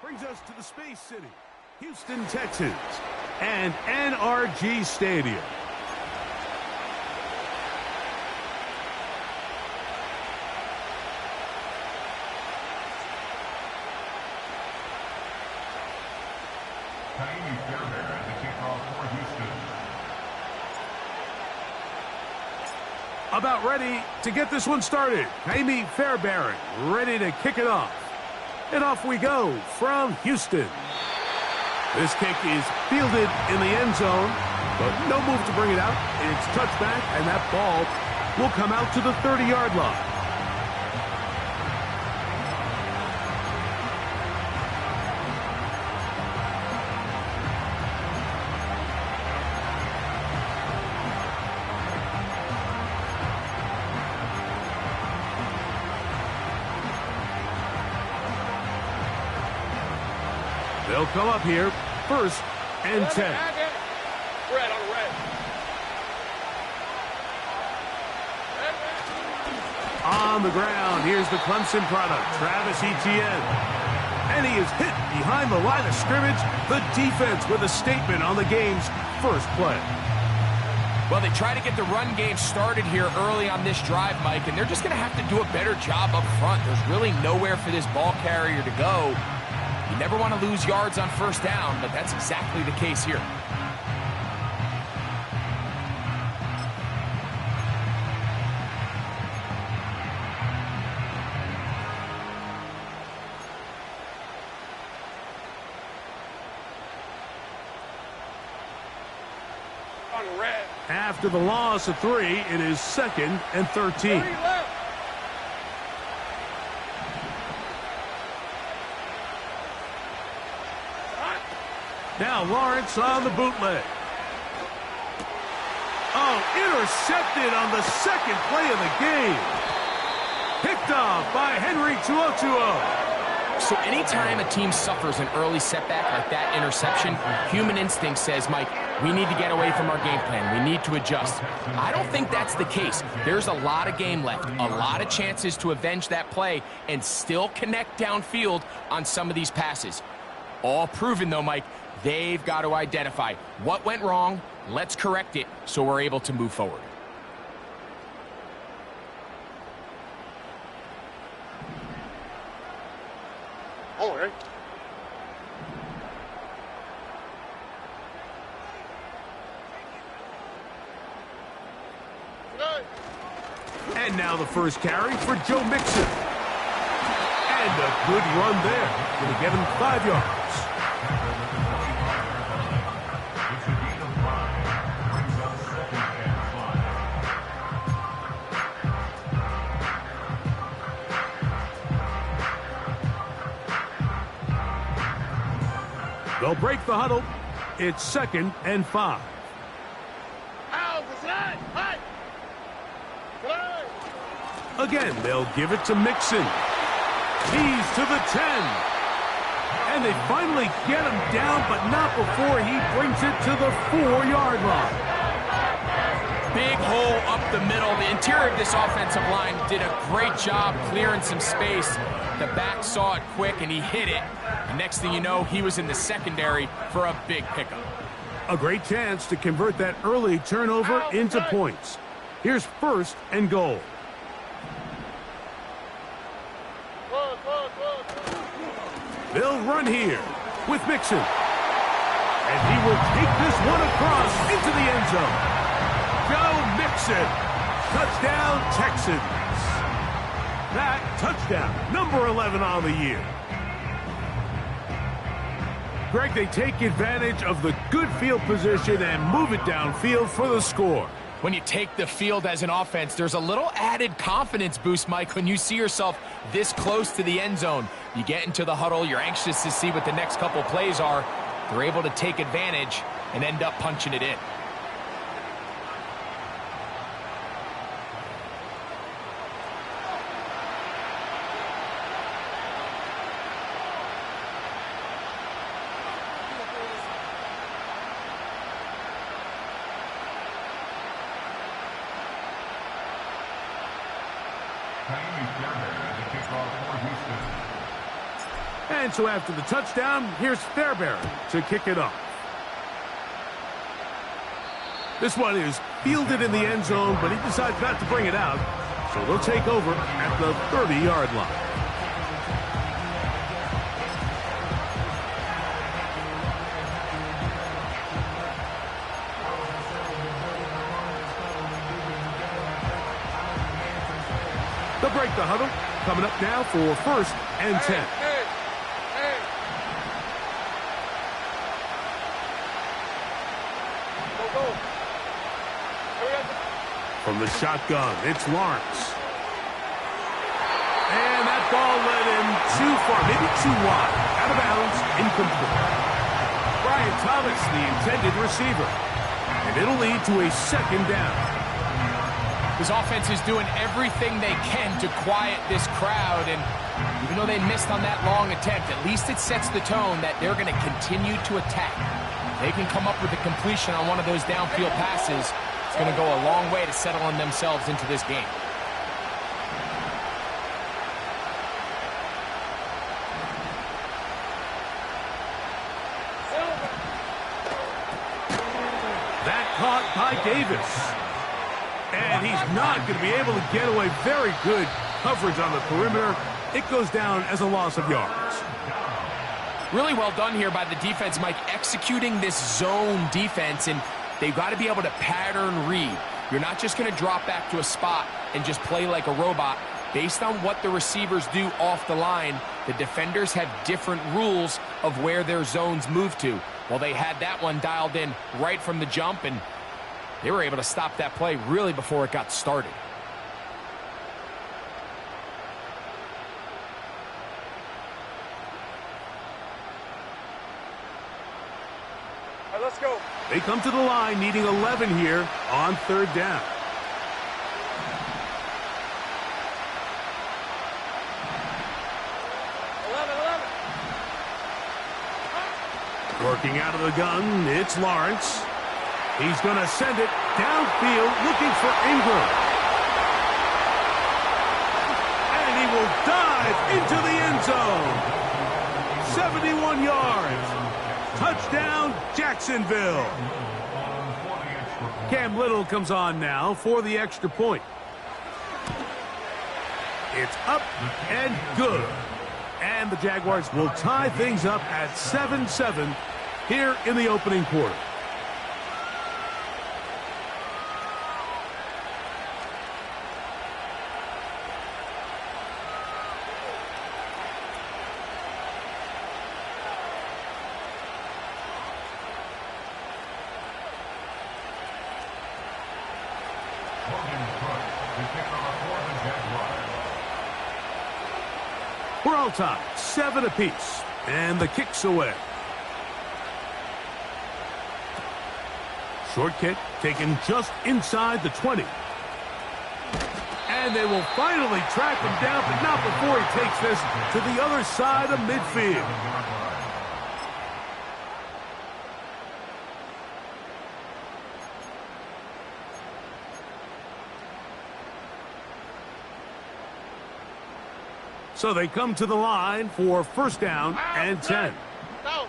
Brings us to the Space City, Houston, Texas, and NRG Stadium. About ready to get this one started. Amy Fairbairn ready to kick it off. And off we go from Houston. This kick is fielded in the end zone, but no move to bring it out. It's touchback, and that ball will come out to the 30-yard line. They'll come up here, 1st and 10. Red on red. On the ground, here's the Clemson product, Travis Etienne. And he is hit behind the line of scrimmage. The defense with a statement on the game's first play. Well, they try to get the run game started here early on this drive, Mike, and they're just going to have to do a better job up front. There's really nowhere for this ball carrier to go. You never want to lose yards on 1st down, but that's exactly the case here. On red. After the loss of 3, it is 2nd and 13. Now Lawrence on the bootleg. Oh, intercepted on the 2nd play of the game. Picked off by Henry Tuotuo. So anytime a team suffers an early setback like that interception, human instinct says, Mike, we need to get away from our game plan. We need to adjust. I don't think that's the case. There's a lot of game left, a lot of chances to avenge that play and still connect downfield on some of these passes. All proven, though, Mike. They've got to identify what went wrong, let's correct it so we're able to move forward. All right. And now the first carry for Joe Mixon. And a good run there. Going to get him 5 yards. They'll break the huddle. It's 2nd and 5. Again, they'll give it to Mixon. He's to the 10. And they finally get him down, but not before he brings it to the 4-yard line. Big hole up the middle. The interior of this offensive line did a great job clearing some space. The back saw it quick, and he hit it. And next thing you know, he was in the secondary for a big pickup. A great chance to convert that early turnover into points. Here's 1st and goal. They'll run here with Mixon. And he will take this one across into the end zone. Joe Mixon. Touchdown, Texans. That touchdown, number 11 on the year. Greg, they take advantage of the good field position and move it downfield for the score. When you take the field as an offense, there's a little added confidence boost, Mike, when you see yourself this close to the end zone. You get into the huddle, you're anxious to see what the next couple plays are. They're able to take advantage and end up punching it in. And so after the touchdown, here's Fairbairn to kick it off. This one is fielded in the end zone, but he decides not to bring it out. So they'll take over at the 30-yard line. They'll break the huddle. Coming up now for 1st and 10. From the shotgun, it's Lawrence. And that ball led him too far, maybe too wide. Out of bounds, incomplete. Brian Thomas, the intended receiver. And it'll lead to a 2nd down. This offense is doing everything they can to quiet this crowd, and even though they missed on that long attempt, at least it sets the tone that they're going to continue to attack. They can come up with a completion on one of those downfield passes. It's going to go a long way to settling themselves into this game. That caught by Davis. And he's not going to be able to get away. Very good coverage on the perimeter. It goes down as a loss of yards. Really well done here by the defense, Mike, executing this zone defense, and they've got to be able to pattern read. You're not just going to drop back to a spot and just play like a robot. Based on what the receivers do off the line, the defenders have different rules of where their zones move to. Well, they had that one dialed in right from the jump, and they were able to stop that play really before it got started. All right, let's go. They come to the line needing 11 here on 3rd down. Working out of the gun, it's Lawrence. He's going to send it downfield looking for Ingram. And he will dive into the end zone. 71 yards. Touchdown, Jacksonville. Cam Little comes on now for the extra point. It's up and good. And the Jaguars will tie things up at 7-7 here in the opening quarter. We're all tied, 7 apiece, and the kick's away. Short kick taken just inside the 20. And they will finally track him down, but not before he takes this to the other side of midfield. So they come to the line for 1st down and 10. Go.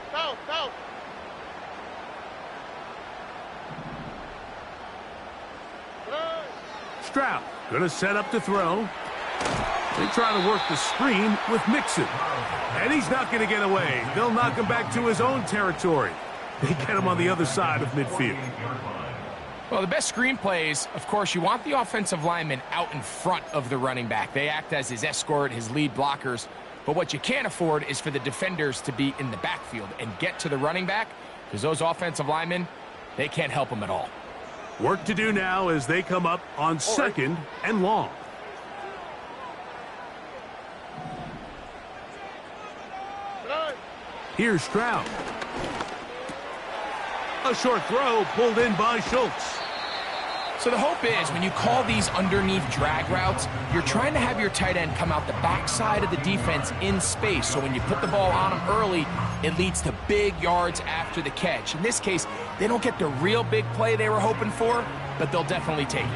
Stroud going to set up to throw. They try to work the screen with Mixon. And he's not going to get away. They'll knock him back to his own territory. They get him on the other side of midfield. Well, the best screen plays, of course, you want the offensive lineman out in front of the running back. They act as his escort, his lead blockers. But what you can't afford is for the defenders to be in the backfield and get to the running back, because those offensive linemen, they can't help him at all. Work to do now as they come up on 2nd and long. Here's Stroud. A short throw pulled in by Schultz. So the hope is when you call these underneath drag routes, you're trying to have your tight end come out the backside of the defense in space. So when you put the ball on him early, it leads to big yards after the catch. In this case, they don't get the real big play they were hoping for, but they'll definitely take it.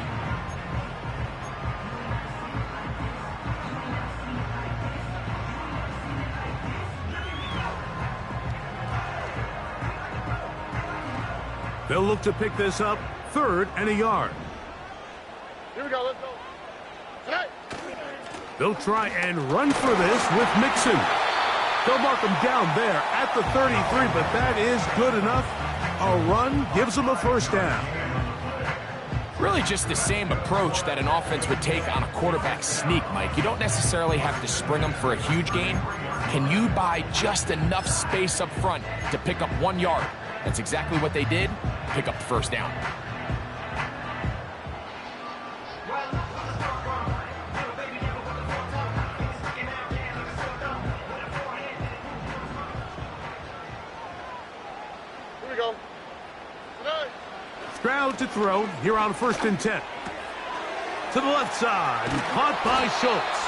They'll look to pick this up, 3rd and a yard. Here we go, let's go. Hey. They'll try and run for this with Mixon. They'll mark him down there at the 33, but that is good enough. A run gives them a 1st down. Really just the same approach that an offense would take on a quarterback sneak, Mike. You don't necessarily have to spring them for a huge gain. Can you buy just enough space up front to pick up 1 yard? That's exactly what they did. Pick up the 1st down. Here we go. Tonight. Stroud to throw here on 1st and 10. To the left side, caught by Schultz.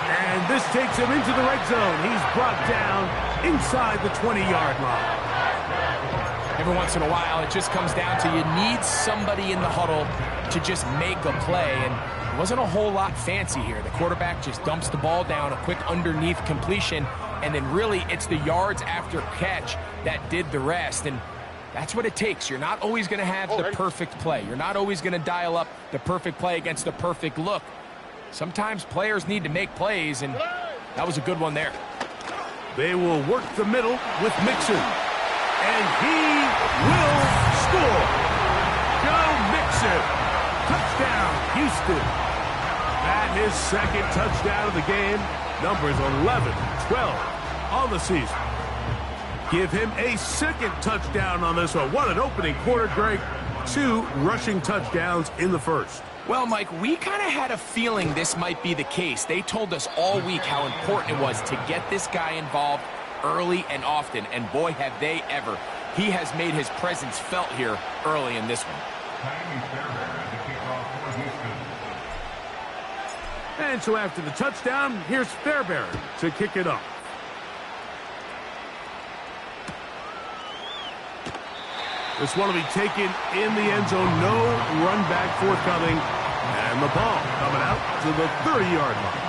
And this takes him into the red zone. He's brought down inside the 20-yard line. Every once in a while, it just comes down to you need somebody in the huddle to just make a play. And it wasn't a whole lot fancy here. The quarterback just dumps the ball down, a quick underneath completion, and then really it's the yards after catch that did the rest. And that's what it takes. You're not always going to have the perfect play. You're not always going to dial up the perfect play against the perfect look. Sometimes players need to make plays, and that was a good one there. They will work the middle with Mixon. And he will score. Joe Mixon. Touchdown, Houston. That his 2nd touchdown of the game. Numbers 11, 12 on the season. Give him a 2nd touchdown on this one. What an opening quarter, Greg. 2 rushing touchdowns in the 1st. Well, Mike, we kind of had a feeling this might be the case. They told us all week how important it was to get this guy involved early and often, and boy, have they ever. He has made his presence felt here early in this one. And so after the touchdown, here's Fairbairn to kick it off. This one will be taken in the end zone. No run back forthcoming. And the ball coming out to the 30-yard line.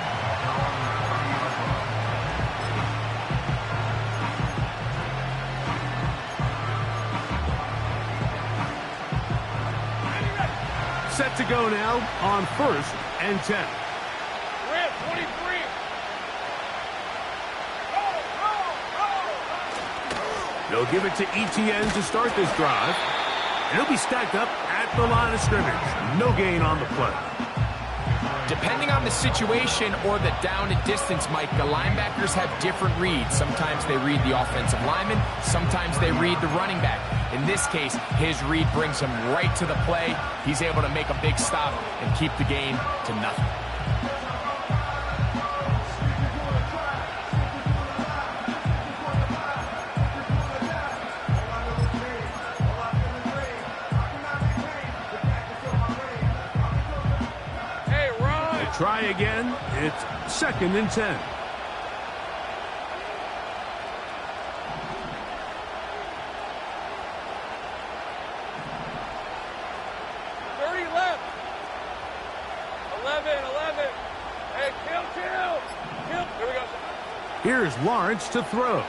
Set to go now on 1st and 10. We're at 23. They'll give it to ETN to start this drive. And he'll be stacked up at the line of scrimmage. No gain on the play. Depending on the situation or the down and distance, Mike, the linebackers have different reads. Sometimes they read the offensive lineman. Sometimes they read the running back. In this case, his read brings him right to the play. He's able to make a big stop and keep the game to nothing. Try again. It's 2nd and 10. 30 left. 11. Hey, kill. Here we go. Here's Lawrence to throw.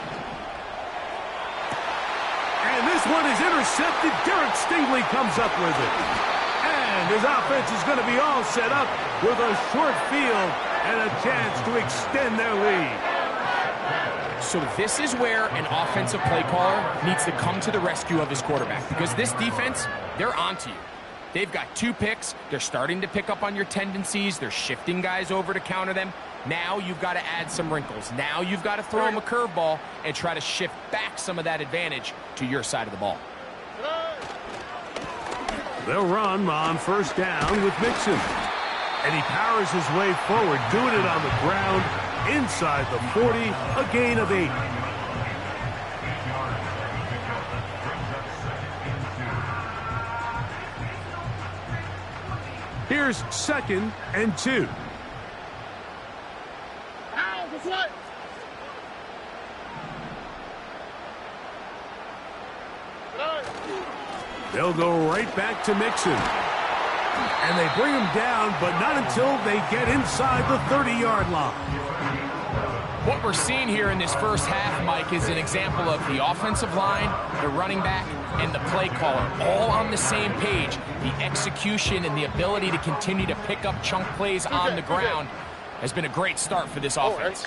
And this one is intercepted. Derek Stingley comes up with it. And his offense is going to be all set up with a short field and a chance to extend their lead. So this is where an offensive play caller needs to come to the rescue of his quarterback, because this defense, they're onto you. They've got 2 picks. They're starting to pick up on your tendencies. They're shifting guys over to counter them. Now you've got to add some wrinkles. Now you've got to throw them a curveball and try to shift back some of that advantage to your side of the ball. They'll run on 1st down with Mixon. And he powers his way forward, doing it on the ground inside the 40, a gain of 8. Here's 2nd and 2. They'll go right back to Mixon. And they bring him down, but not until they get inside the 30-yard line. What we're seeing here in this first half, Mike, is an example of the offensive line, the running back, and the play caller all on the same page. The execution and the ability to continue to pick up chunk plays on the ground has been a great start for this offense.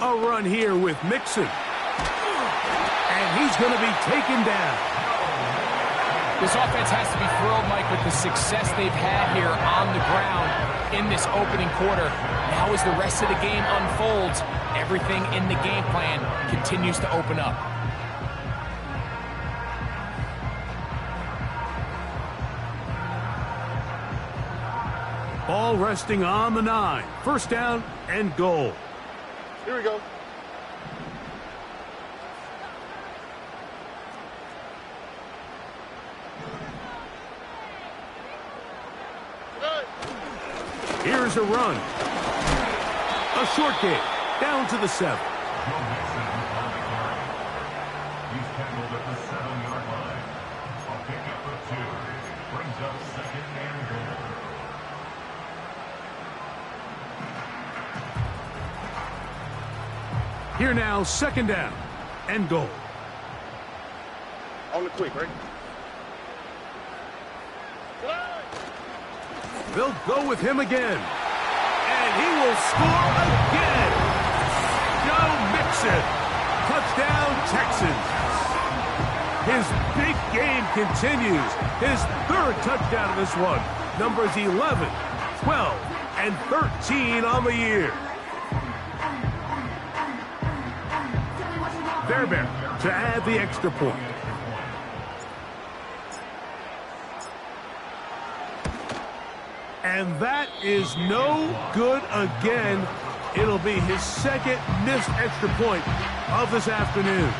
A run here with Mixon. And he's going to be taken down. This offense has to be thrilled, Mike, with the success they've had here on the ground in this opening quarter. Now as the rest of the game unfolds, everything in the game plan continues to open up. Ball resting on the 9. First down and goal. Here we go. Here's a run. A short game. Down to the 7. He's tackled at the 7-yard line. A pickup of 2. Brings up second and goal. Here now, second down and goal. On the quick, right? They'll go with him again. And he will score again. Joe Mixon. Touchdown, Texans. His big game continues. His third touchdown of this one. Numbers 11, 12, and 13 on the year. Fairbairn to add the extra point. And that is no good again. It'll be his second missed extra point of this afternoon.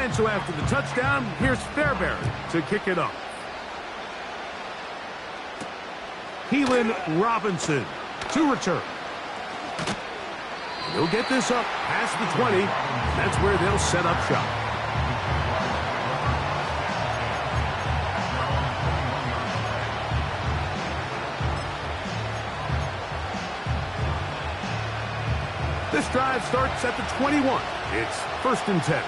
And so after the touchdown, here's Fairbairn to kick it off. Keelan Robinson to return. He'll get this up past the 20. That's where they'll set up shop. This drive starts at the 21. It's first and 10.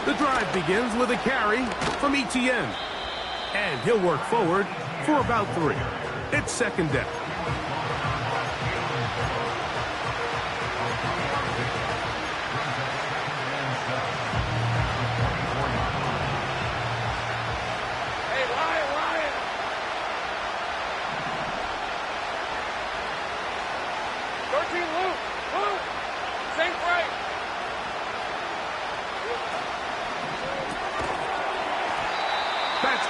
The drive begins with a carry from Etienne. And he'll work forward for about 3. It's second down.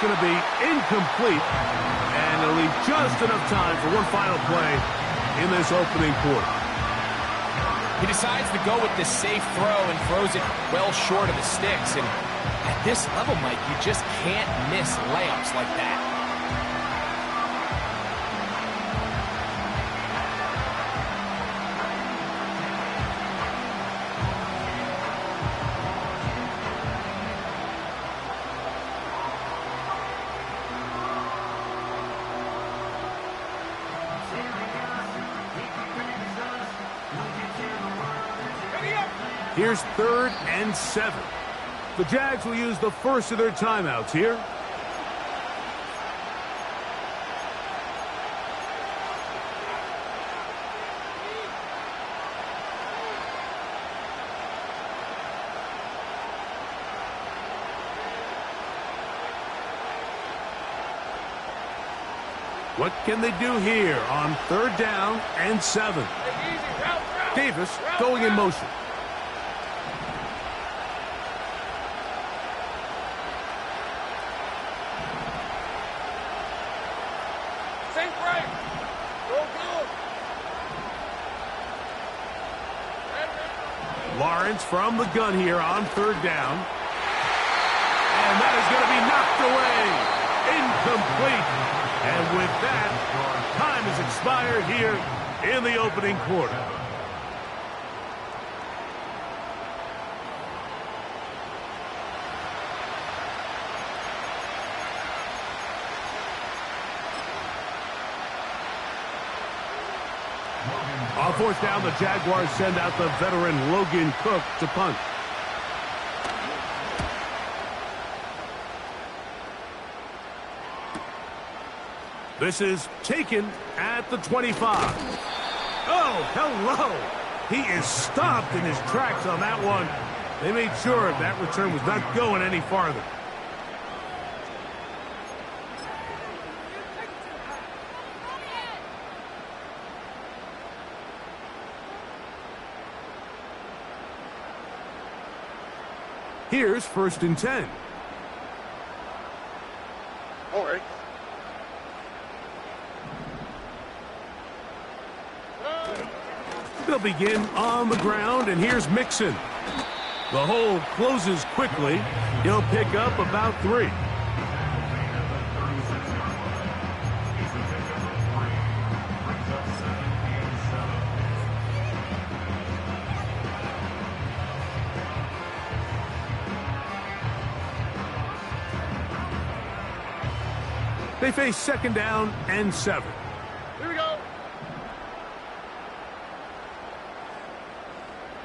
Going to be incomplete, and it'll leave just enough time for one final play in this opening quarter. He decides to go with the safe throw and throws it well short of the sticks, and at this level, Mike, you just can't miss layups like that. Here's third and 7. The Jags will use the first of their timeouts here. What can they do here on third down and 7? Davis going in motion. Lawrence from the gun here on third down. And that is going to be knocked away. Incomplete. And with that, time has expired here in the opening quarter. On fourth down, the Jaguars send out the veteran Logan Cook to punt. This is taken at the 25. Oh, hello. He is stopped in his tracks on that one. They made sure that return was not going any farther. Here's 1st and 10. All right. They'll begin on the ground, and here's Mixon. The hole closes quickly. He'll pick up about 3. They face 2nd down and 7. Here we go.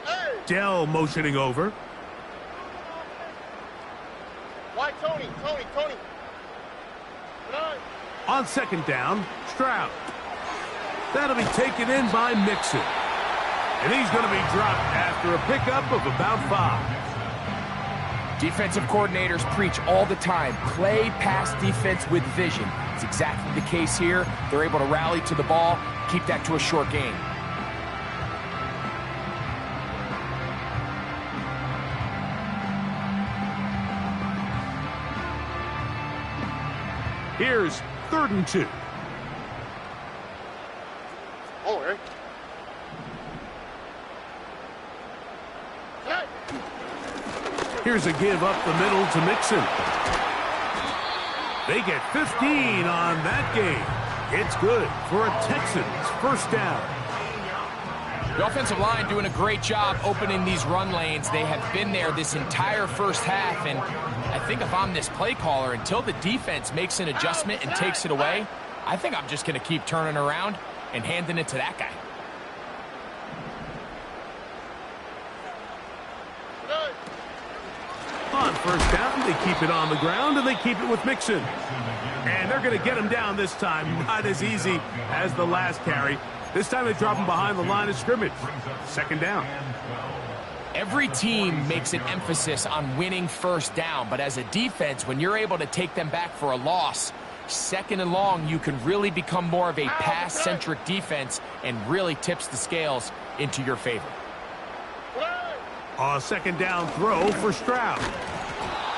Hey. Dell motioning over. Why, Tony? On 2nd down, Stroud. That'll be taken in by Mixon. And he's going to be dropped after a pickup of about 5. Defensive coordinators preach all the time, play pass defense with vision. It's exactly the case here. They're able to rally to the ball, keep that to a short gain. Here's 3rd and 2. All right. Here's a give up the middle to Mixon. They get 15 on that game. It's good for a Texans 1st down. The offensive line doing a great job opening these run lanes. They have been there this entire first half, and I think if I'm this play caller, until the defense makes an adjustment and takes it away, I think I'm just going to keep turning around and handing it to that guy. On 1st down, they keep it on the ground, and they keep it with Mixon. And they're going to get him down this time. Not as easy as the last carry. This time they drop him behind the line of scrimmage. 2nd down. Every team makes an emphasis on winning 1st down, but as a defense, when you're able to take them back for a loss, 2nd and long, you can really become more of a pass-centric defense and really tips the scales into your favor. A 2nd down throw for Stroud.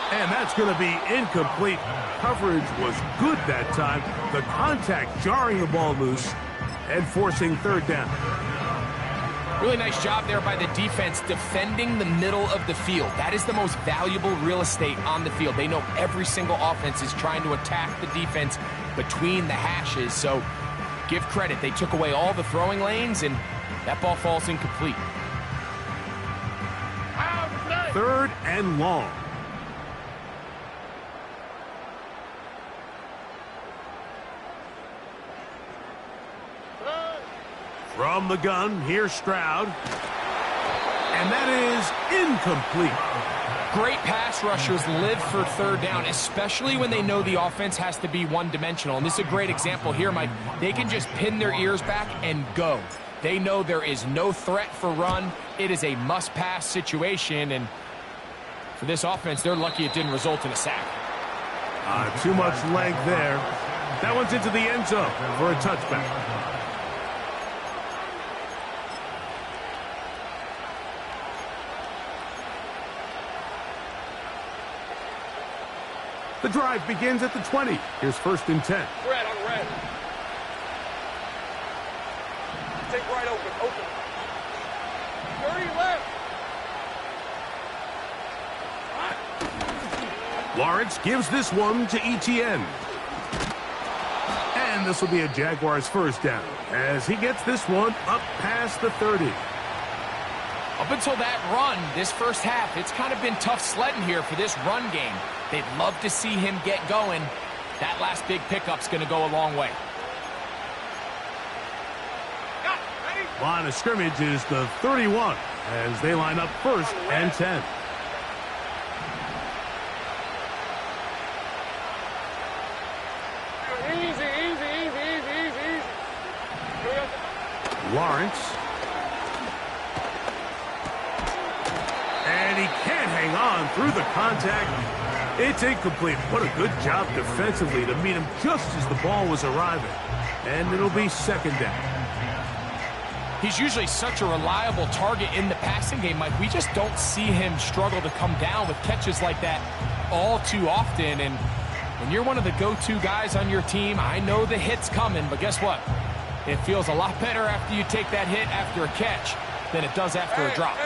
And that's going to be incomplete. Coverage was good that time. The contact jarring the ball loose and forcing 3rd down. Really nice job there by the defense defending the middle of the field. That is the most valuable real estate on the field. They know every single offense is trying to attack the defense between the hashes. So give credit. They took away all the throwing lanes, and that ball falls incomplete. 3rd and long. From the gun, here's Stroud. And that is incomplete. Great pass rushers live for 3rd down, especially when they know the offense has to be one-dimensional. And this is a great example here, Mike. They can just pin their ears back and go. They know there is no threat for run. It is a must-pass situation, and for this offense, they're lucky it didn't result in a sack. Too much length there. That one's into the end zone for a touchback. The drive begins at the 20. Here's 1st and 10. Red on red. Take right open. 30 left. Lawrence gives this one to ETN. And this will be a Jaguars first down as he gets this one up past the 30. Up until that run, this first half, it's kind of been tough sledding here for this run game. They'd love to see him get going. That last big pickup's going to go a long way. Line of scrimmage is the 31 as they line up first and 10. Lawrence. And he can't hang on through the contact. It's incomplete. What a good job defensively to meet him just as the ball was arriving. And it'll be second down. He's usually such a reliable target in the passing game, Mike. We just don't see him struggle to come down with catches like that all too often. And when you're one of the go-to guys on your team, I know the hit's coming, but guess what? It feels a lot better after you take that hit after a catch than it does after a drop.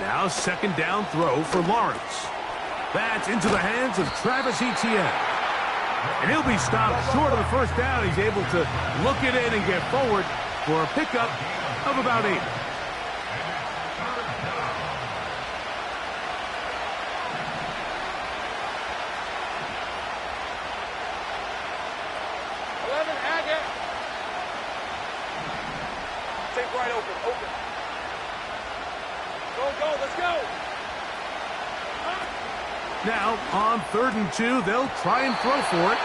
Now second down throw for Lawrence. That's into the hands of Travis Etienne. And he'll be stopped short of the first down. He's able to look it in and get forward for a pickup of about 8. 11, Haggett. Take right open. Go, let's go. Now, on 3rd and 2, they'll try and throw for it.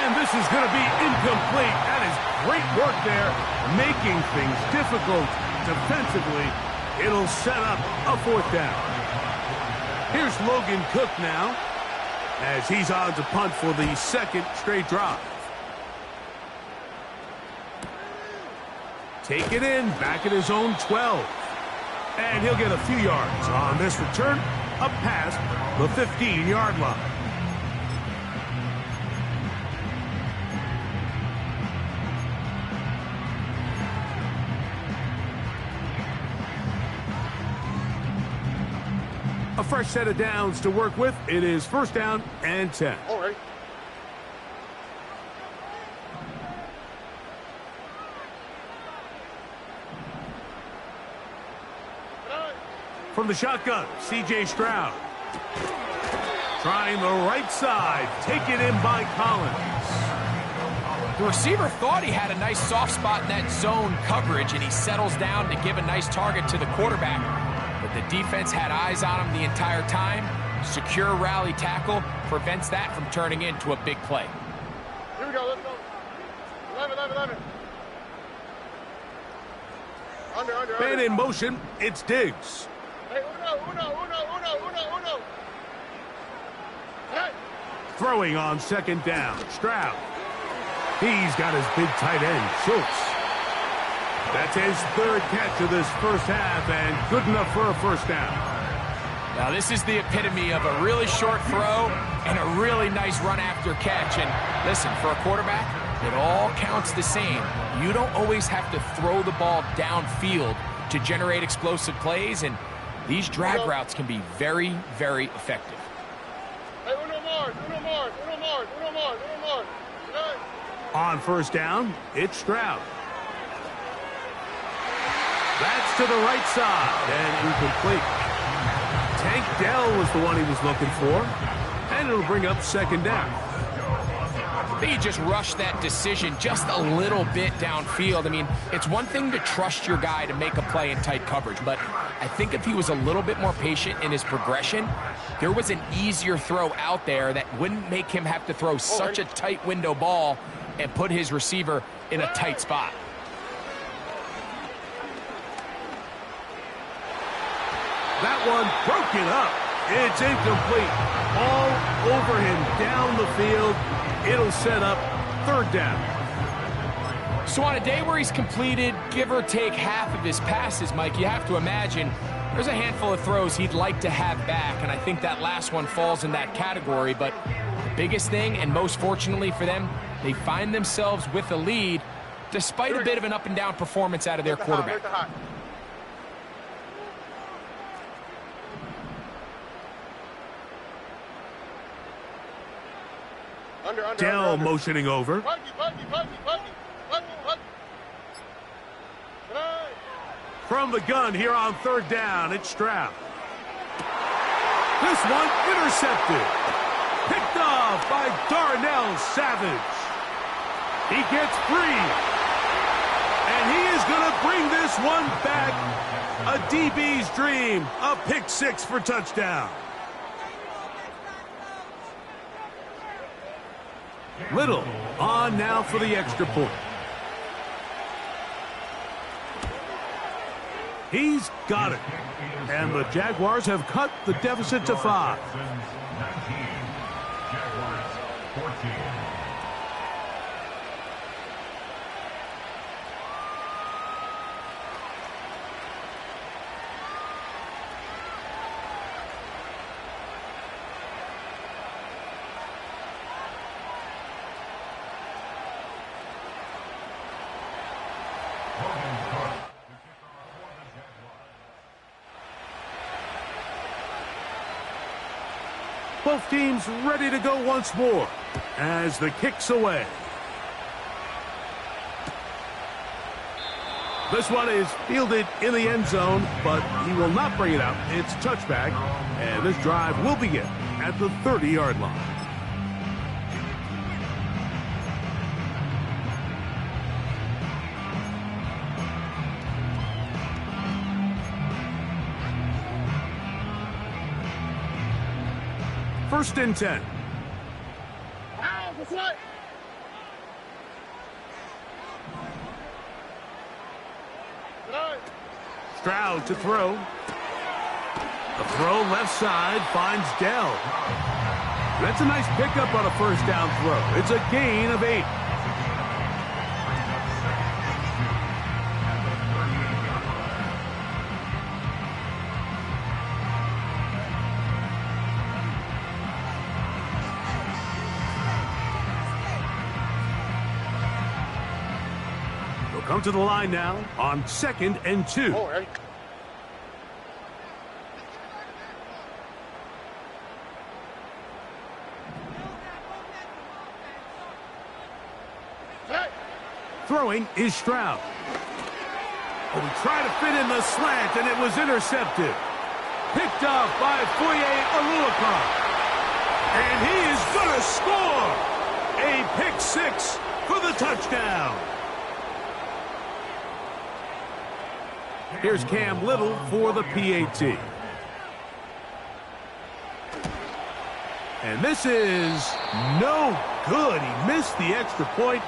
And this is going to be incomplete. That is great work there, making things difficult defensively. It'll set up a 4th down. Here's Logan Cook now, as he's on to punt for the second straight drive. Take it in, back at his own 12. And he'll get a few yards on this return, up past the 15-yard line. A fresh set of downs to work with. It is first down and 10. All right. From the shotgun, C.J. Stroud. Trying the right side. Taken in by Collins. The receiver thought he had a nice soft spot in that zone coverage, and he settles down to give a nice target to the quarterback. But the defense had eyes on him the entire time. Secure rally tackle prevents that from turning into a big play. Here we go, let's go. 11. Under. Man in motion, it's Diggs. Hey, uno. Hey. Throwing on second down, Stroud. He's got his big tight end, Schultz. That's his 3rd catch of this first half, and good enough for a first down. Now this is the epitome of a really short throw and a really nice run after catch. And listen, for a quarterback, it all counts the same. You don't always have to throw the ball downfield to generate explosive plays, and these drag routes can be very, very effective. Hey, uno more. Hey. On first down, it's Stroud. That's to the right side and incomplete. Tank Dell was the one he was looking for, and it'll bring up second down. I think he just rushed that decision just a little bit downfield. I mean, it's one thing to trust your guy to make a play in tight coverage, but I think if he was a little bit more patient in his progression, there was an easier throw out there that wouldn't make him have to throw such a tight window ball and put his receiver in a tight spot. That one broken up. It's incomplete. All over him down the field. It'll set up 3rd down. So on a day where he's completed, give or take half of his passes, Mike, you have to imagine there's a handful of throws he'd like to have back, and I think that last one falls in that category. But the biggest thing, and most fortunately for them, they find themselves with a lead. despite a bit of an up-and-down performance out of their quarterback. Dell motioning over. From the gun here on third down, it's Stroud. This one intercepted. Picked off by Darnell Savage. He gets free. And he is going to bring this one back. A DB's dream. A pick six for touchdown. Little on now for the extra point. He's got it. And the Jaguars have cut the deficit to 5. Jaguars 14. Both teams ready to go once more as the kick's away. This one is fielded in the end zone, but he will not bring it out. It's a touchback, and this drive will begin at the 30-yard line. First and 10. Stroud to throw. The throw left side finds Dell. That's a nice pickup on a first down throw. It's a gain of 8. Come to the line now on 2nd and 2. Throwing is Stroud. Oh, he tried to fit in the slant, and it was intercepted. Picked off by Foye Oluokun. And he is going to score. A pick six for the touchdown. Here's Cam Little for the PAT. And this is no good. He missed the extra point,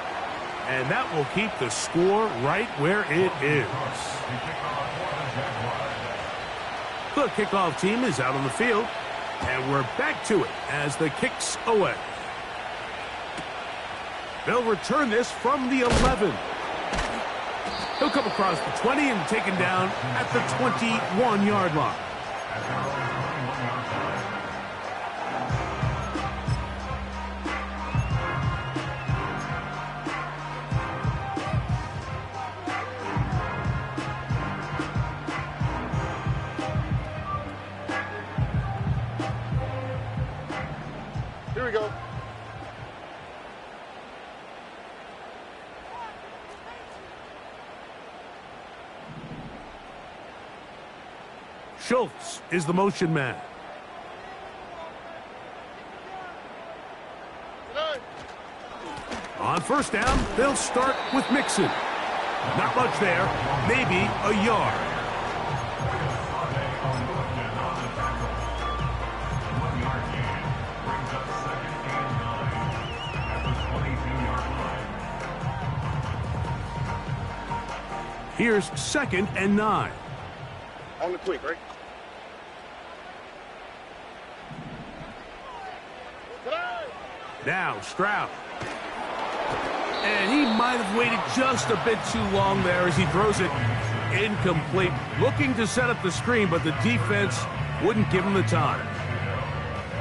and that will keep the score right where it is. The kickoff team is out on the field, and we're back to it as the kick's away. They'll return this from the 11. He'll come across the 20 and taken down at the 21-yard line. Here we go. Schultz is the motion man. On first down, they'll start with Mixon. Not much there, maybe a yard. Here's 2nd and 9. On the tweak, right? Now Stroud. And he might have waited just a bit too long there as he throws it incomplete. Looking to set up the screen, but the defense wouldn't give him the time.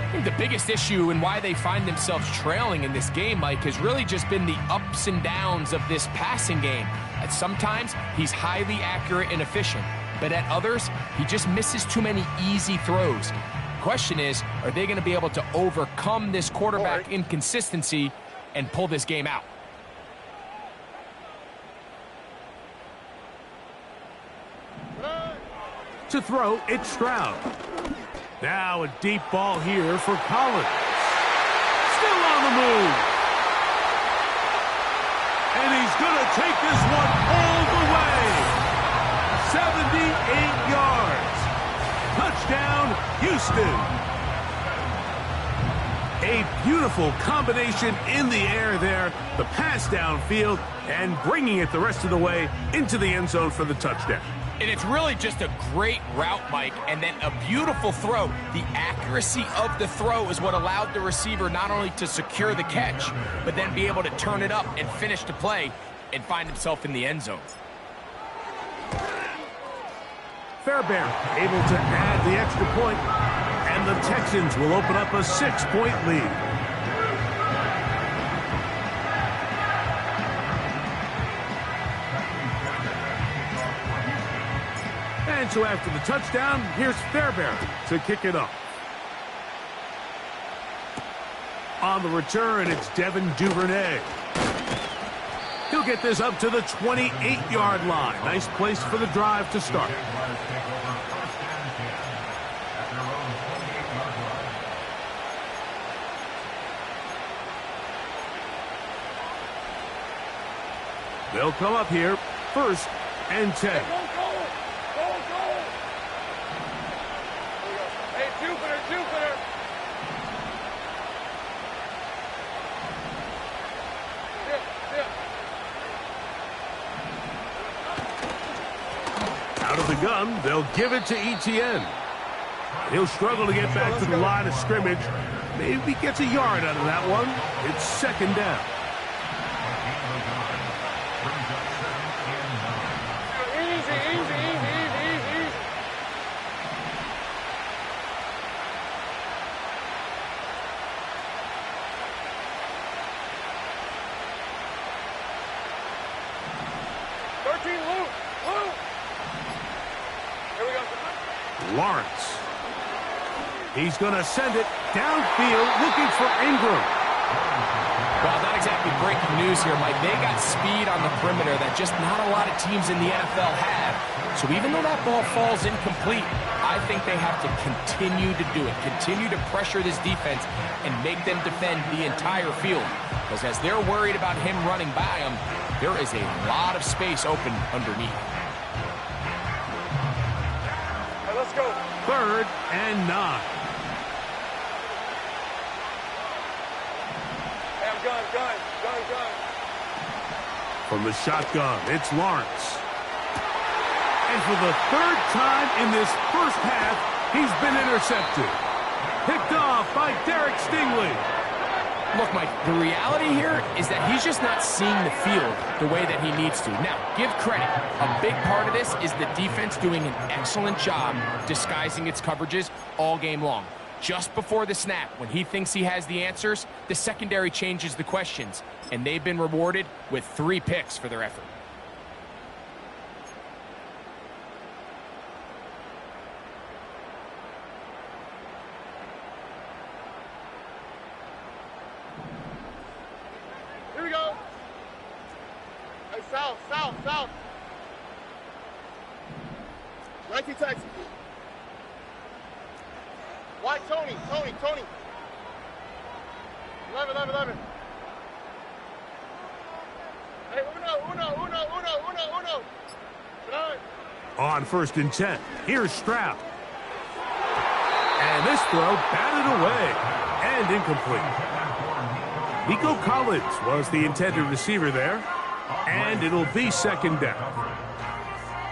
I think the biggest issue and why they find themselves trailing in this game, Mike, has really just been the ups and downs of this passing game. At sometimes, he's highly accurate and efficient, but at others, he just misses too many easy throws. The question is, are they going to be able to overcome this quarterback inconsistency and pull this game out? To throw, it's Stroud. Now a deep ball here for Collins. Still on the move. And he's going to take this one all the way. 78 yards. Touchdown, Houston. A beautiful combination in the air there. The pass downfield and bringing it the rest of the way into the end zone for the touchdown. And it's really just a great route, Mike, and then a beautiful throw. The accuracy of the throw is what allowed the receiver not only to secure the catch, but then be able to turn it up and finish the play and find himself in the end zone. Fairbairn able to add the extra point, and the Texans will open up a 6-point lead. And so after the touchdown, here's Fairbairn to kick it off. On the return, it's Devin Duvernay. He'll get this up to the 28-yard line. Nice place for the drive to start. They'll come up here, 1st and 10. Out of the gun, they'll give it to Etienne. He'll struggle to get back to the line of scrimmage. Maybe gets a yard out of that one. It's 2nd down. Lawrence. He's going to send it downfield looking for Ingram. Well, not exactly breaking news here, Mike. They got speed on the perimeter that just not a lot of teams in the NFL have. So even though that ball falls incomplete, I think they have to continue to do it. Continue to pressure this defense and make them defend the entire field. Because as they're worried about him running by them, there is a lot of space open underneath. Let's go. 3rd and 9. Hey, I'm gun. From the shotgun, it's Lawrence. And for the 3rd time in this first half, he's been intercepted. Picked off by Derek Stingley. Look, Mike, the reality here is that he's just not seeing the field the way that he needs to. Now, give credit. A big part of this is the defense doing an excellent job disguising its coverages all game long. Just before the snap, when he thinks he has the answers, the secondary changes the questions, and they've been rewarded with 3 picks for their effort. South. Nike taxi. White Tony. 11. Hey, uno. On 1st and 10, here's Stroud. And this throw batted away and incomplete. Nico Collins was the intended receiver there. And it'll be 2nd down.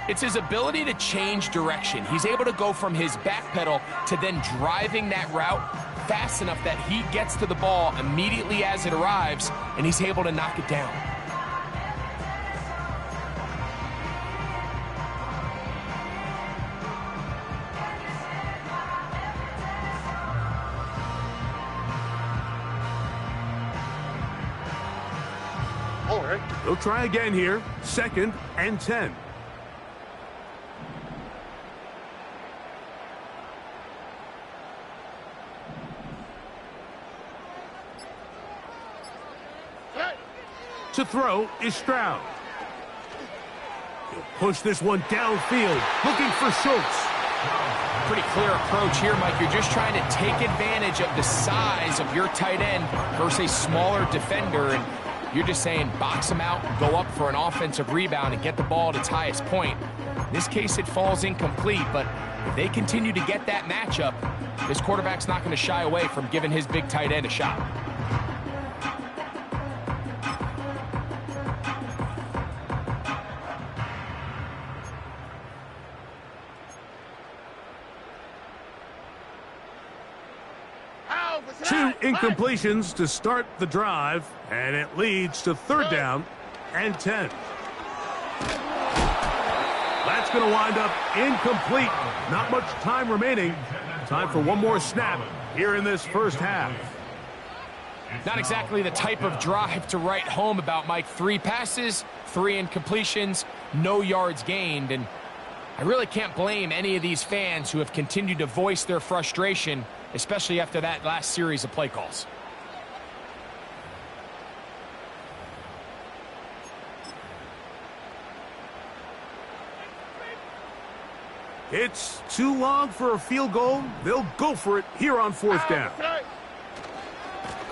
It's his ability to change direction. He's able to go from his back pedal to then driving that route fast enough that he gets to the ball immediately as it arrives, and he's able to knock it down. right. They'll try again here. 2nd and 10. Hey. To throw is Stroud. He'll push this one downfield, looking for Schultz. Pretty clear approach here, Mike. You're just trying to take advantage of the size of your tight end versus a smaller defender, and you're just saying box him out and go up for an offensive rebound and get the ball at its highest point. In this case, it falls incomplete, but if they continue to get that matchup, this quarterback's not going to shy away from giving his big tight end a shot. Two incompletions to start the drive, and it leads to 3rd down and 10. That's going to wind up incomplete. Not much time remaining. Time for one more snap here in this first half. Not exactly the type of drive to write home about, Mike. 3 passes, 3 incompletions, no yards gained, and I really can't blame any of these fans who have continued to voice their frustration, especially after that last series of play calls. It's too long for a field goal. They'll go for it here on 4th down.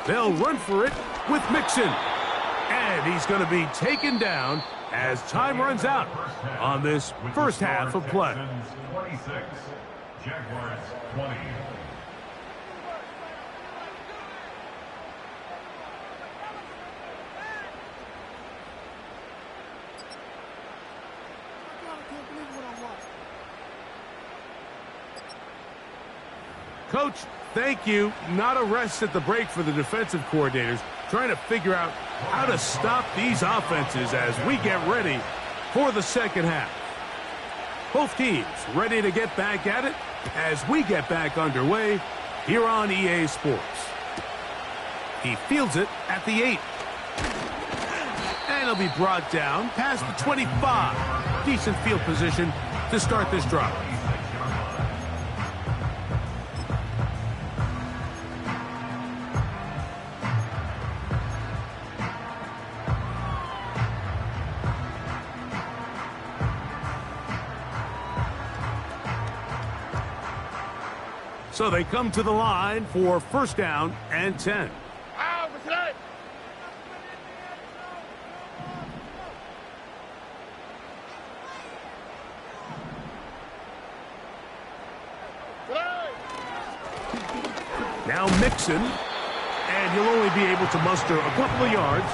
They'll run for it with Mixon. And he's going to be taken down as time runs out on this first half of play. 26, Jaguars 20. Coach, thank you. Not a rest at the break for the defensive coordinators, trying to figure out how to stop these offenses as we get ready for the second half. Both teams ready to get back at it as we get back underway here on EA Sports. He fields it at the 8. And he'll be brought down past the 25. Decent field position to start this drive. So they come to the line for 1st down and 10. Now Mixon, and he'll only be able to muster a couple of yards.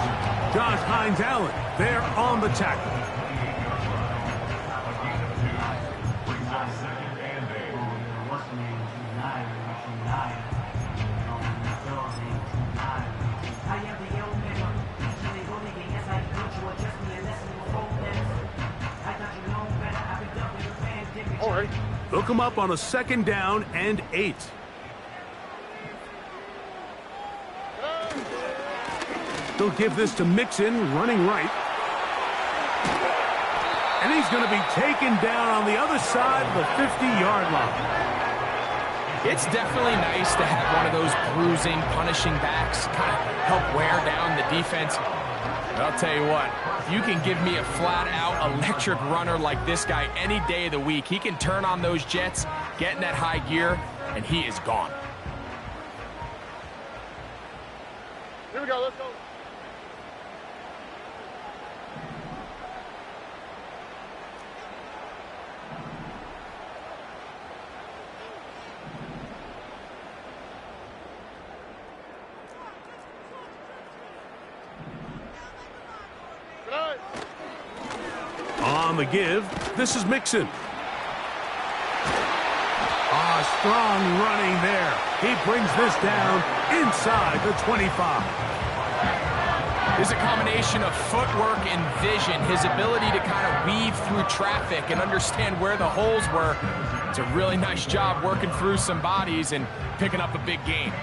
Josh Hines-Allen there on the tackle. They'll come up on a 2nd down and 8. They'll give this to Mixon, running right. And he's going to be taken down on the other side of the 50-yard line. It's definitely nice to have one of those bruising, punishing backs kind of help wear down the defense. But I'll tell you what, if you can give me a flat-out electric runner like this guy any day of the week, he can turn on those jets, get in that high gear, and he is gone. Here we go, let's go. On the give, this is Mixon. Strong running there. He brings this down inside the 25. There's a combination of footwork and vision, his ability to kind of weave through traffic and understand where the holes were. It's a really nice job working through some bodies and picking up a big gain.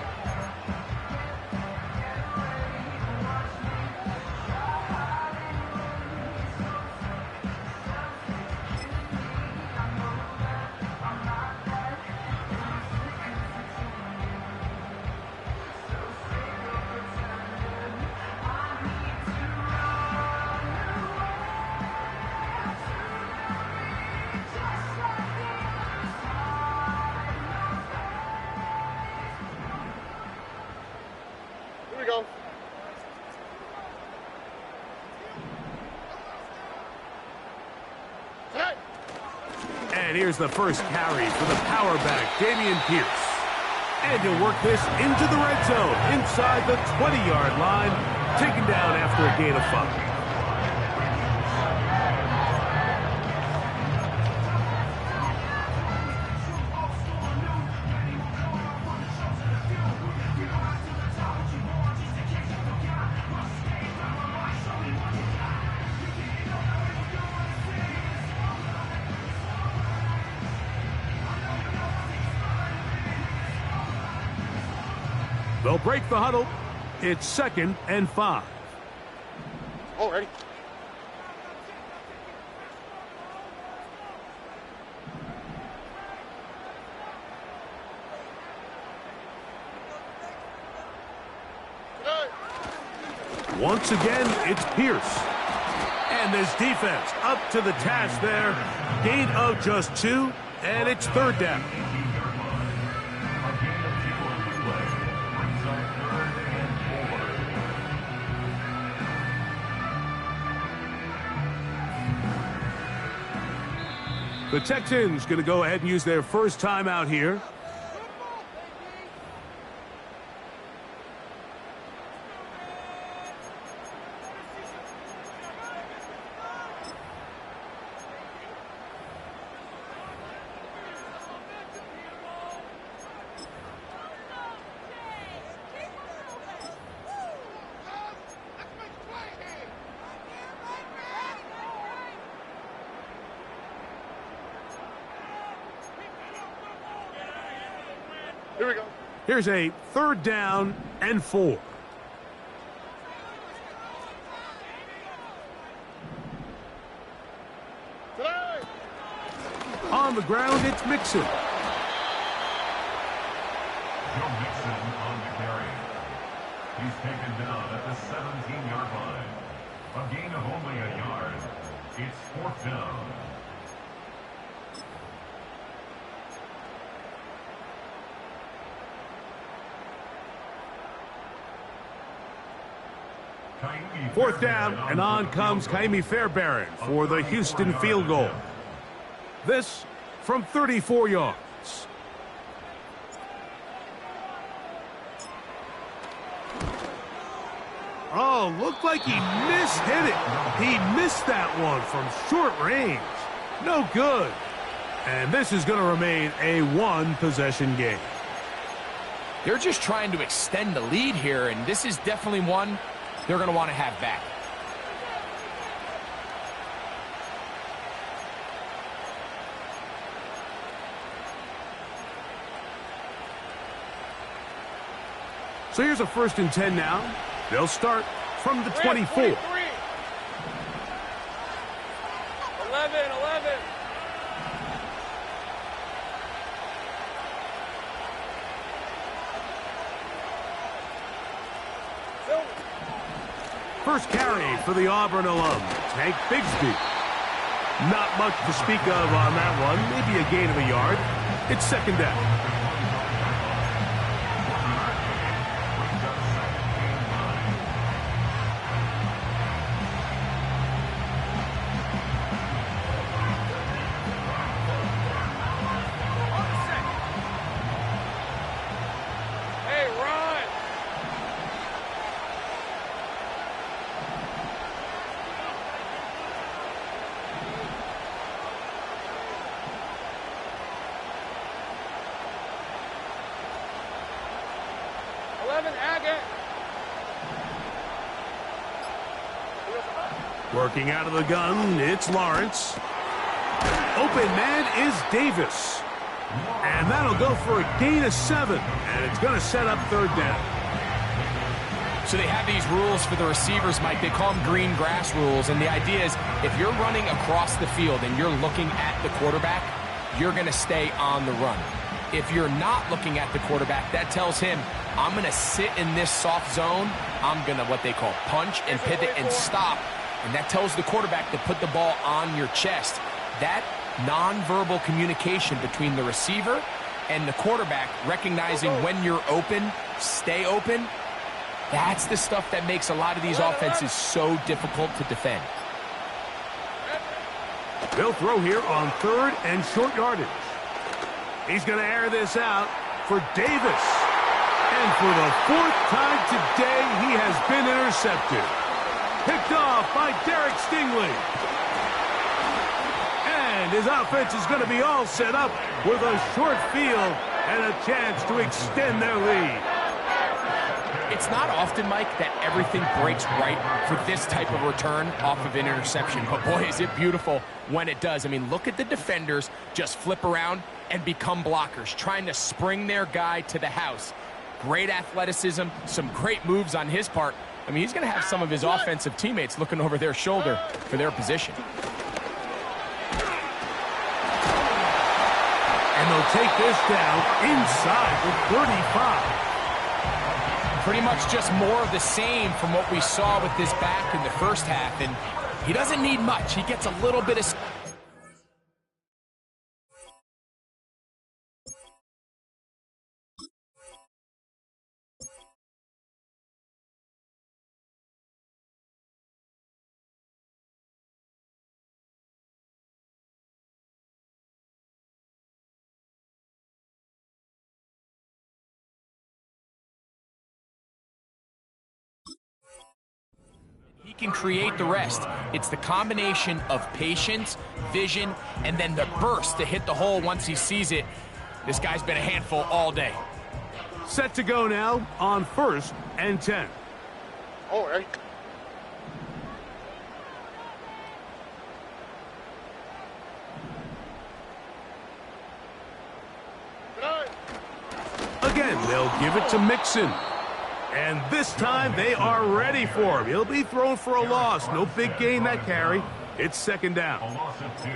we go. Tonight. And here's the first carry for the power back, Dameon Pierce. And he'll work this into the red zone, inside the 20-yard line, taken down after a gain of 5. They'll break the huddle. It's 2nd and 5. Oh, ready. Tonight. Once again, it's Pierce. And this defense up to the task there. Gain of just 2, and it's 3rd down. The Texans going to go ahead and use their first timeout here. Here we go. Here's a 3rd down and 4. Tonight. On the ground, it's Mixon. Joe Mixon on the carry. He's taken down at the 17-yard line. A gain of only a yard. It's 4th down. Fourth down, and on comes Kaimi Fairbairn for the Houston field goal. This from 34 yards. Oh, looked like he mishit it. He missed that one from short range. No good. And this is going to remain a 1-possession game. They're just trying to extend the lead here, and this is definitely one they're going to want to have back. So here's a 1st and 10 now. They'll start from the 24. 11. First carry for the Auburn alum, Tank Bigsby. Not much to speak of on that one. Maybe a gain of a yard. It's 2nd down. Working out of the gun, it's Lawrence. Open man is Davis. And that'll go for a gain of 7. And it's going to set up 3rd down. So they have these rules for the receivers, Mike. They call them green grass rules. And the idea is if you're running across the field and you're looking at the quarterback, you're going to stay on the run. If you're not looking at the quarterback, that tells him, I'm going to sit in this soft zone. I'm going to what they call punch and pivot and stop. And that tells the quarterback to put the ball on your chest. That nonverbal communication between the receiver and the quarterback, recognizing when you're open, stay open, That's the stuff that makes a lot of these offenses so difficult to defend. They'll throw here on 3rd and short yardage. He's going to air this out for Davis. And for the 4th time today, he has been intercepted. Picked off by Derek Stingley. And his offense is going to be all set up with a short field and a chance to extend their lead. It's not often, Mike, that everything breaks right for this type of return off of an interception. But boy, is it beautiful when it does. I mean, look at the defenders just flip around and become blockers, trying to spring their guy to the house. Great athleticism, some great moves on his part. I mean, he's going to have some of his offensive teammates looking over their shoulder for their position. And they'll take this down inside the 35. Pretty much just more of the same from what we saw with this back in the first half. And he doesn't need much. He gets a little bit of... He can create the rest. It's the combination of patience, vision, and then the burst to hit the hole once he sees it. This guy's been a handful all day. Set to go now on 1st and 10. Oh, right. Again, they'll give it to Mixon. And this time they are ready for him. He'll be thrown for a loss. No big gain that carry. It's 2nd down. A loss of 2.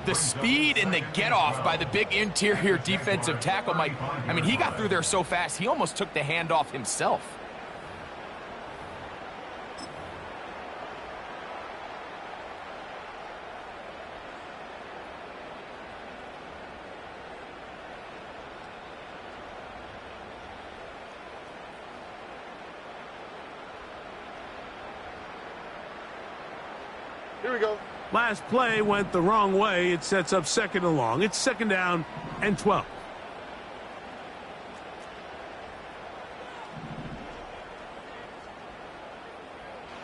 The speed and the get-off by the big interior defensive tackle, Mike. I mean, he got through there so fast, he almost took the handoff himself. Here we go. Last play went the wrong way. It sets up 2nd and long. It's 2nd down and 12.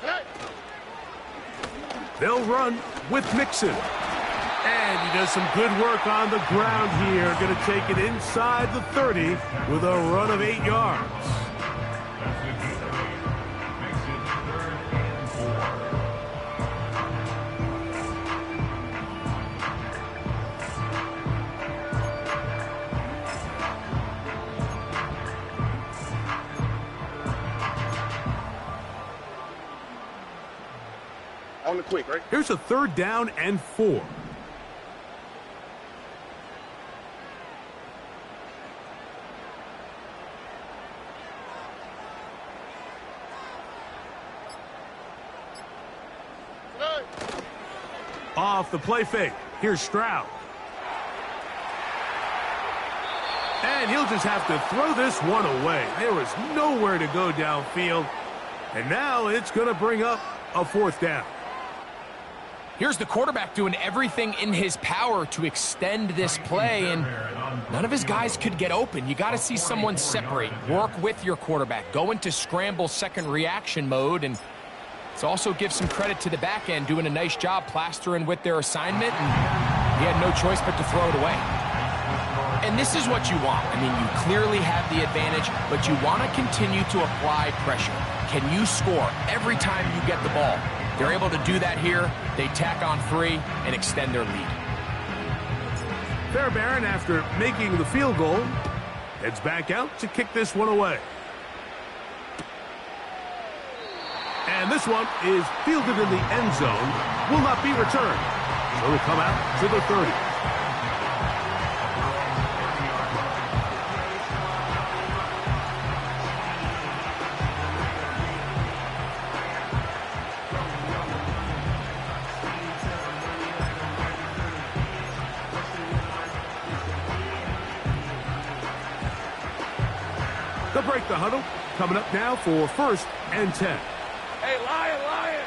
Hey. They'll run with Mixon. And he does some good work on the ground here. Going to take it inside the 30 with a run of 8 yards. That's a good play. Makes it 3rd and 4. On the quick, right? Here's a 3rd down and 4. Off the play fake. Here's Stroud. And he'll just have to throw this one away. There is nowhere to go downfield. And now it's going to bring up a 4th down. Here's the quarterback doing everything in his power to extend this play, and none of his guys could get open. You got to see someone separate, work with your quarterback, go into scramble second reaction mode, and let's also give some credit to the back end doing a nice job plastering with their assignment, and he had no choice but to throw it away. And this is what you want. I mean, you clearly have the advantage, but you want to continue to apply pressure. Can you score every time you get the ball? They're able to do that here. They tack on 3 and extend their lead. Fairbairn, after making the field goal, heads back out to kick this one away. And this one is fielded in the end zone, will not be returned. So it'll come out to the 30. They'll break the huddle. coming up now for 1st and 10. Hey, Lion, Lion.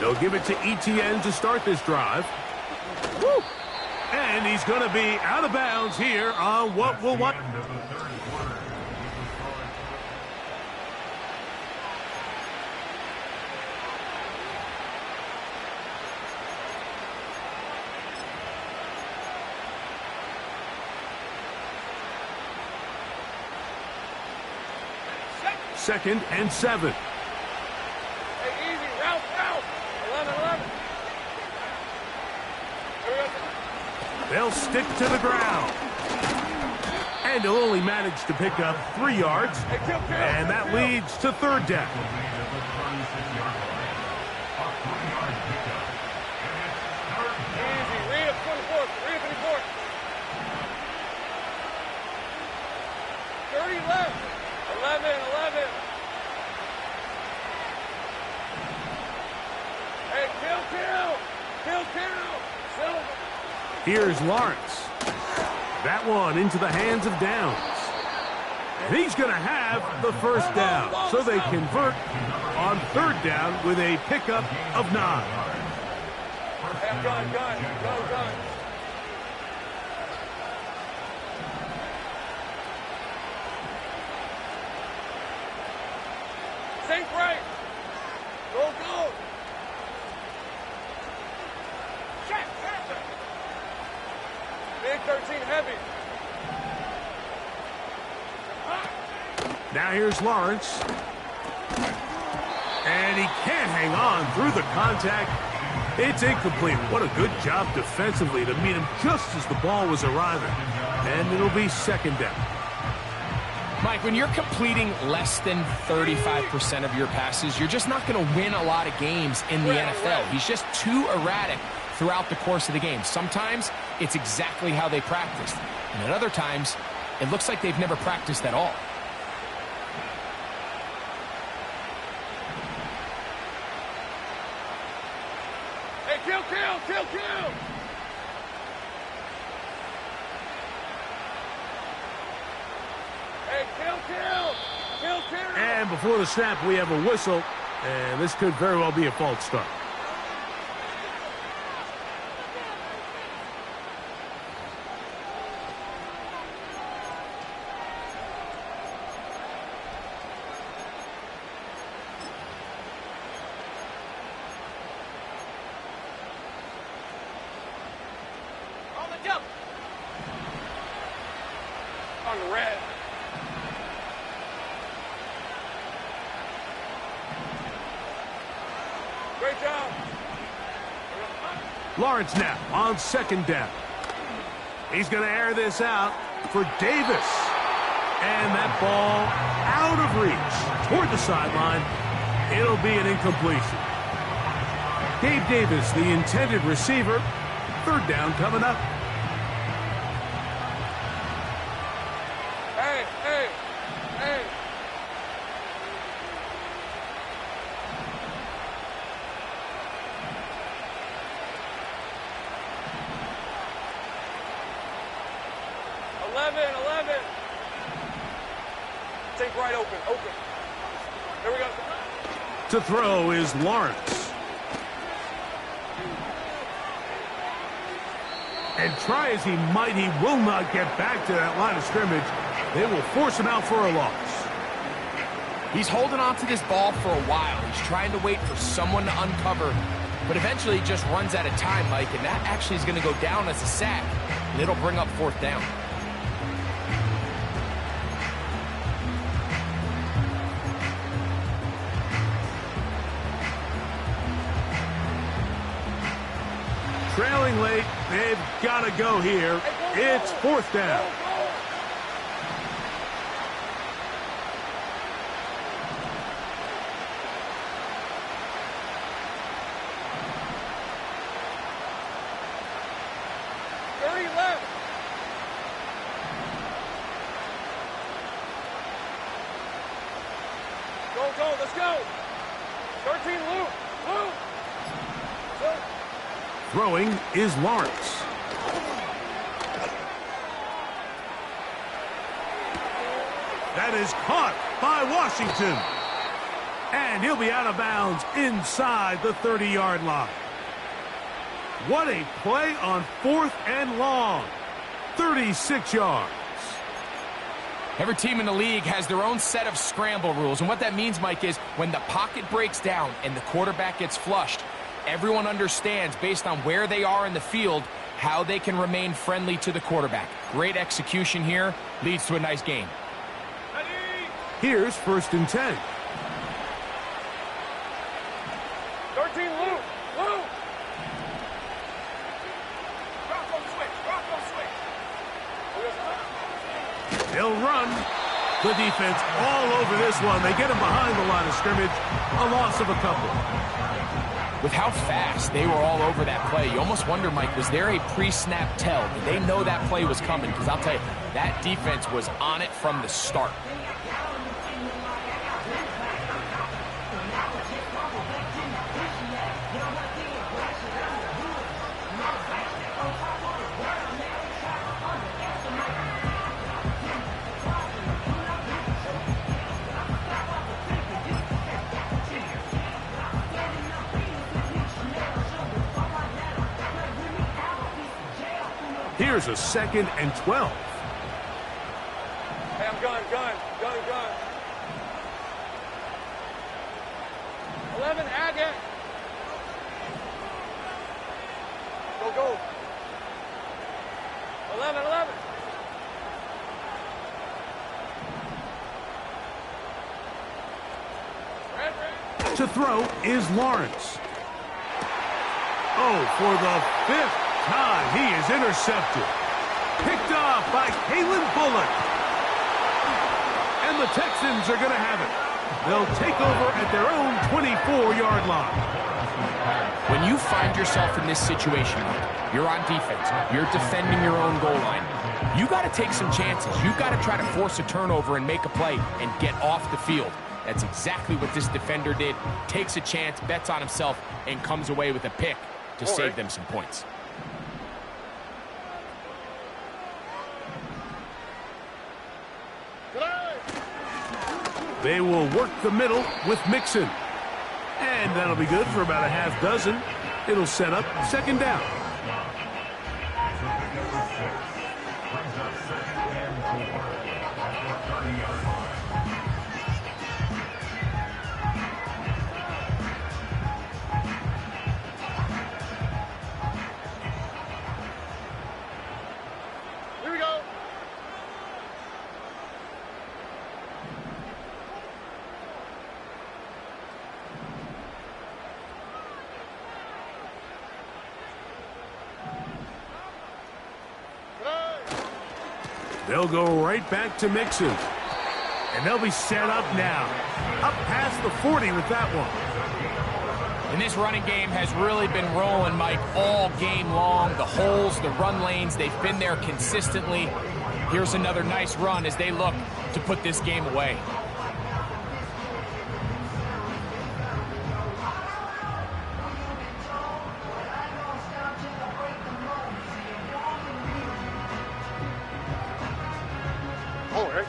They'll give it to ETN to start this drive. Woo! And he's going to be out of bounds here on what will what. Second and 7. Hey, easy, route, route. 11. They'll stick to the ground. And he'll only manage to pick up 3 yards. And that leads to 3rd down. Easy, read up 24, read up 24. 30 left. 11. Hey, kill. Silver. Here's Lawrence. That one into the hands of Downs. And he's going to have the 1st down. So they convert on 3rd down with a pickup of 9. Hey, gun. Safe right. Go. Check. Big 13 heavy. Now here's Lawrence. And he can't hang on through the contact. It's incomplete. What a good job defensively to meet him just as the ball was arriving. And it'll be 2nd down. Mike, when you're completing less than 35% of your passes, you're just not going to win a lot of games in the NFL. He's just too erratic throughout the course of the game. Sometimes it's exactly how they practiced. And at other times, it looks like they've never practiced at all. Hey, kill. Hey, kill. And before the snap, we have a whistle. And this could very well be a false start. On the red. Great job. Lawrence now on 2nd down. He's going to air this out for Davis. And that ball out of reach toward the sideline. It'll be an incompletion. Gabe Davis, the intended receiver. 3rd down coming up. Hey. Eleven. Take right open. Here we go. To throw is Lawrence. And try as he might, he will not get back to that line of scrimmage. They will force him out for a loss. He's holding on to this ball for a while. He's trying to wait for someone to uncover, but eventually he just runs out of time, Mike, and that actually is going to go down as a sack, and it'll bring up 4th down. Trailing late, they've got to go here. It's 4th down. Go, go, let's go. 13, Luke. Luke. Throwing is Lawrence. That is caught by Washington. And he'll be out of bounds inside the 30-yard line. What a play on 4th and long. 36 yards. Every team in the league has their own set of scramble rules. And what that means, Mike, is when the pocket breaks down and the quarterback gets flushed, everyone understands, based on where they are in the field, how they can remain friendly to the quarterback. Great execution here. Leads to a nice game. Here's 1st and 10. 13, Luke. Luke. They'll run. The defense all over this one. They get him behind the line of scrimmage. A loss of a couple. With how fast they were all over that play, you almost wonder, Mike, was there a pre-snap tell? Did they know that play was coming? Because I'll tell you, that defense was on it from the start. Here's a 2nd and 12. Hey, I'm gun. 11, Agate. Go, go. 11. Red. To throw is Lawrence. Oh, for the 5th time, he is intercepted. Picked off by Kalen Bullock. And the Texans are going to have it. They'll take over at their own 24-yard line. When you find yourself in this situation, you're on defense, you're defending your own goal line, you got to take some chances. You got to try to force a turnover and make a play and get off the field. That's exactly what this defender did. Takes a chance, bets on himself, and comes away with a pick to save them some points. They will work the middle with Mixon. And that'll be good for about a half dozen. It'll set up 2nd down. Here we go. They'll go right back to Mixon. And they'll be set up now. Up past the 40 with that one. And this running game has really been rolling, Mike, all game long. The holes, the run lanes, they've been there consistently. Here's another nice run as they look to put this game away. Oh, right.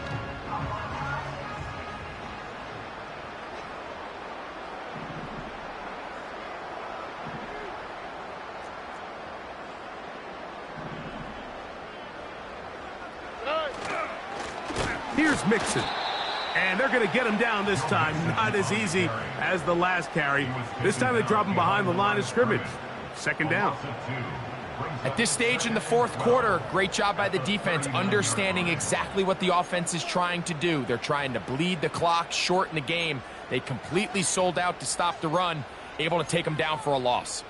Here's Mixon. And they're going to get him down this time. Not as easy as the last carry. This time they drop him behind the line of scrimmage. 2nd down. At this stage in the 4th quarter, great job by the defense, understanding exactly what the offense is trying to do. They're trying to bleed the clock, shorten the game. They completely sold out to stop the run, able to take them down for a loss.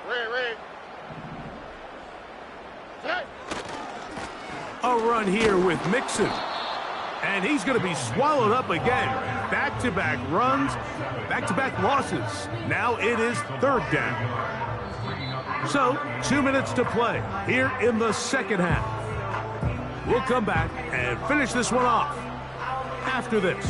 Ray. a run here with Mixon. And he's going to be swallowed up again. Back-to-back runs, back-to-back losses. Now it is third down. So, 2 minutes to play here in the second half. We'll come back and finish this one off after this.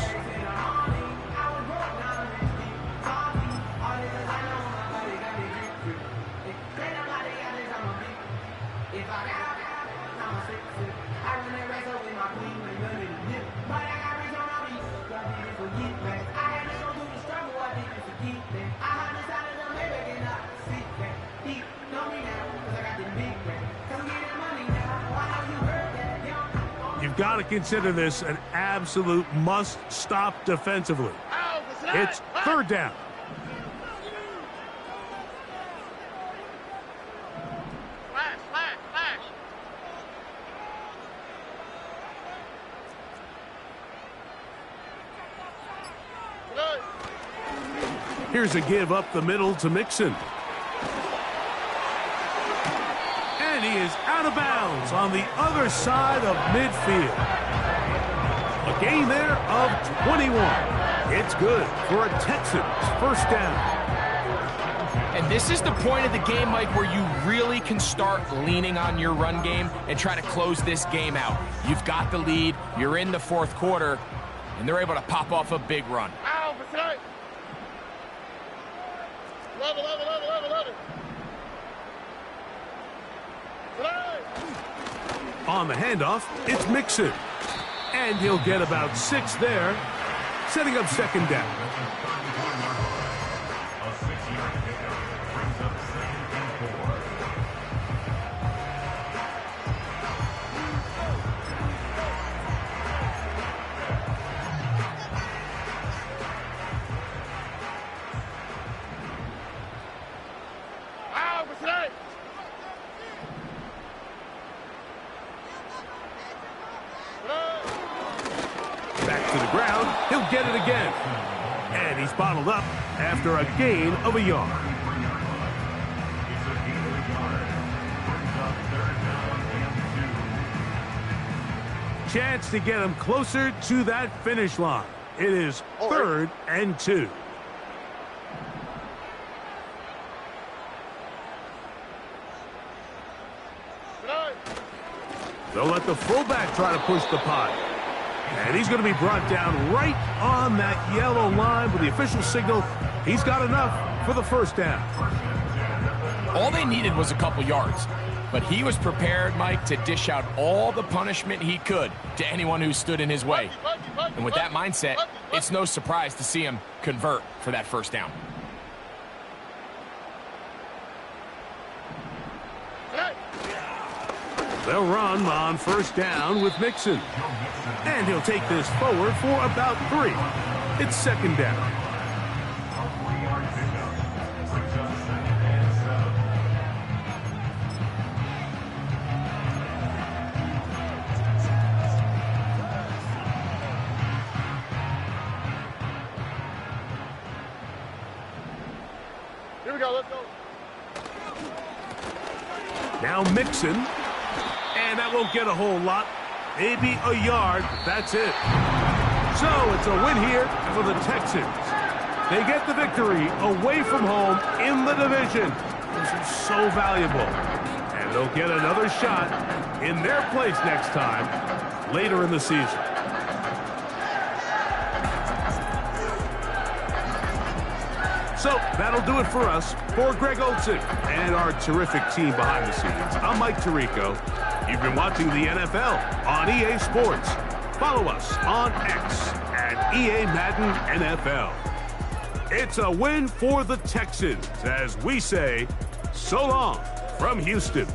You've got to consider this an absolute must-stop defensively. It's third down. Here's a give up the middle to Mixon. And he is out of bounds on the other side of midfield. A gain there of 21. It's good for a Texans first down. And this is the point of the game, Mike, where you really can start leaning on your run game and try to close this game out. You've got the lead, you're in the fourth quarter, and they're able to pop off a big run. On the handoff, it's Mixon. And he'll get about 6 there, setting up second down. A 6-yard pickup brings up 2nd and 4. Back to the ground, he'll get it again. And he's bottled up after a gain of a yard. It's a gain of a yard. Brings up 3rd down and 2. Chance to get him closer to that finish line. It is 3rd and 2. They'll let the fullback try to push the punt. And he's going to be brought down right on that yellow line with the official signal. He's got enough for the first down. All they needed was a couple yards. But he was prepared, Mike, to dish out all the punishment he could to anyone who stood in his way. And with that mindset, it's no surprise to see him convert for that first down. They'll run on first down with Mixon. And he'll take this forward for about 3. It's second down. A 3-yard pickup brings up 2nd and 7. Here we go, let's go. Now Mixon. And that won't get a whole lot. Maybe a yard, but that's it. So it's a win here for the Texans. They get the victory away from home in the division. This is so valuable. And they'll get another shot in their place next time later in the season. So that'll do it for us. For Greg Olson and our terrific team behind the scenes, I'm Mike Tirico. You've been watching the NFL on EA Sports. Follow us on X at EA Madden NFL. It's a win for the Texans as we say so long from Houston.